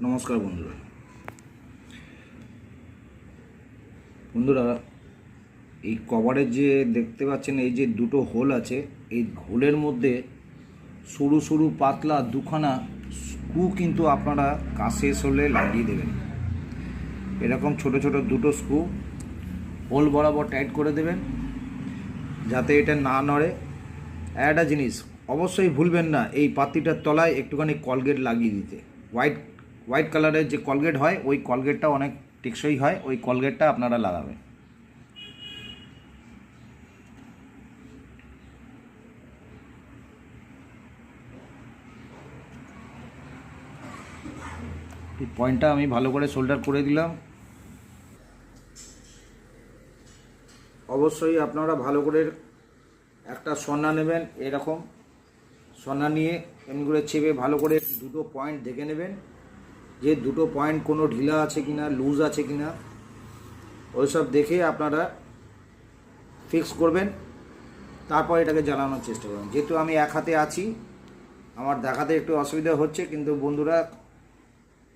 নমস্কার বন্ধুরা, এই কভারের যে দেখতে পাচ্ছেন এই যে দুটো হোল আছে, এই হোলের মধ্যে সরু সরু পাতলা দুখানা স্ক্রু কিন্তু আপনারা কাজ শেষ হলে লাগিয়ে দেবেন। এরকম ছোট ছোট দুটো স্ক্রু হোল বরাবর টাইট করে দেবেন যাতে এটা না নড়ে। একটা জিনিস অবশ্যই ভুলবেন না, এই পাতিটার তলায় একটুখানি কলগেট লাগিয়ে দিতে। হোয়াইট কালারের যে কলগেট হয় ওই কলগেটটা অনেক টেকসই হয়, ওই কলগেটটা আপনারা লাগাবেন। এই পয়েন্টটা আমি ভালো করে সোল্ডার করে দিলাম। অবশ্যই আপনারা ভালো করে একটা সন্না নেবেন, এরকম সন্না নিয়ে এমনি করে চেপে ভালো করে দুটো পয়েন্ট দেখে নেবেন যে দুটো পয়েন্ট কোনো ঢিলা আছে কিনা, লুজ আছে কিনা, ওইসব দেখে আপনারা ফিক্স করবেন। তারপর এটাকে জ্বালানোর চেষ্টা করবেন। যেহেতু আমি এক হাতে আছি, আমার দেখাতে একটু অসুবিধা হচ্ছে, কিন্তু বন্ধুরা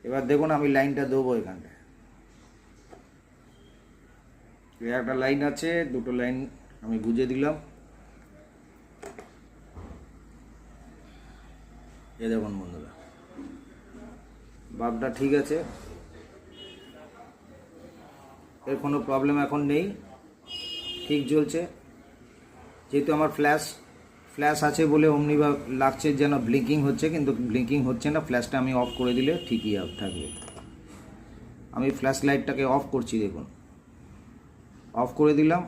এবার দেখুন আমি লাইনটা দেবো। এখানটায় একটা লাইন আছে, দুটো লাইন আমি গুঁজে দিলাম। এ দেখুন বন্ধুরা, বাল্বটা ঠিক আছে, এর কোনো প্রবলেম এখন নেই, ঠিক জ্বলছে। যেহেতু আমার ফ্ল্যাশ আছে বলে অমনি লাগছে যেন ব্লিঙ্কিং হচ্ছে, কিন্তু ব্লিঙ্কিং হচ্ছে না। ফ্ল্যাশটা আমি অফ করে দিলে ঠিকই থাকবে। আমি ফ্ল্যাশ লাইটটাকে অফ করছি, দেখুন অফ করে দিলাম,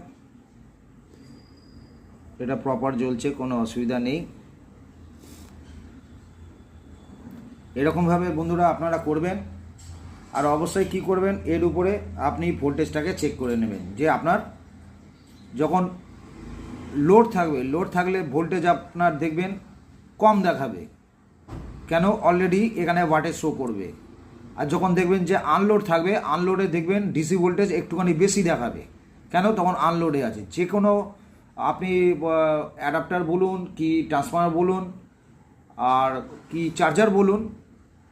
এটা প্রপার জ্বলছে, কোনো অসুবিধা নেই। এরকমভাবে বন্ধুরা আপনারা করবেন। আর অবশ্যই কি করবেন, এর উপরে আপনি ভোল্টেজটাকে চেক করে নেবেন যে আপনার যখন লোড থাকলে ভোল্টেজ আপনার দেখবেন কম দেখাবে, কেন অলরেডি এখানে ওয়াটেজ শো করবে। আর যখন দেখবেন যে আনলোড থাকবে, আনলোডে দেখবেন ডিসি ভোল্টেজ একটুখানি বেশি দেখাবে, কেন তখন আনলোডে আছে। যে কোনো আপনি অ্যাডাপ্টার বলুন কি ট্রান্সফর্মার বলুন আর কি চার্জার বলুন,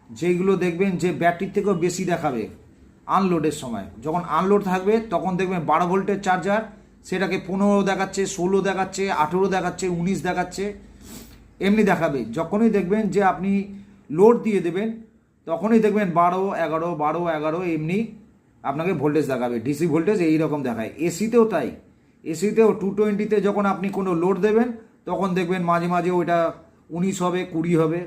যেগুলো দেখবেন যে ব্যাটারির থেকেও বেশি দেখাবে আনলোডের সময়। যখন আনলোড থাকবে তখন দেখবেন 12 ভোল্টের চার্জার সেটাকে 15 দেখাচ্ছে, 16 দেখাচ্ছে, 18 দেখাচ্ছে, 19 দেখাচ্ছে, এমনি দেখাবে। যখনই দেখবেন যে আপনি লোড দিয়ে দেবেন তখনই দেখবেন 12, 11, 12, 11 এমনি আপনাকে ভোল্টেজ দেখাবে। ডিসি ভোল্টেজ এইরকম দেখায়। এসিতেও তাই, এসিতেও 220-তে যখন আপনি কোনো লোড দেবেন তখন দেখবেন মাঝে মাঝে ওইটা 19 হবে, 20 হবে।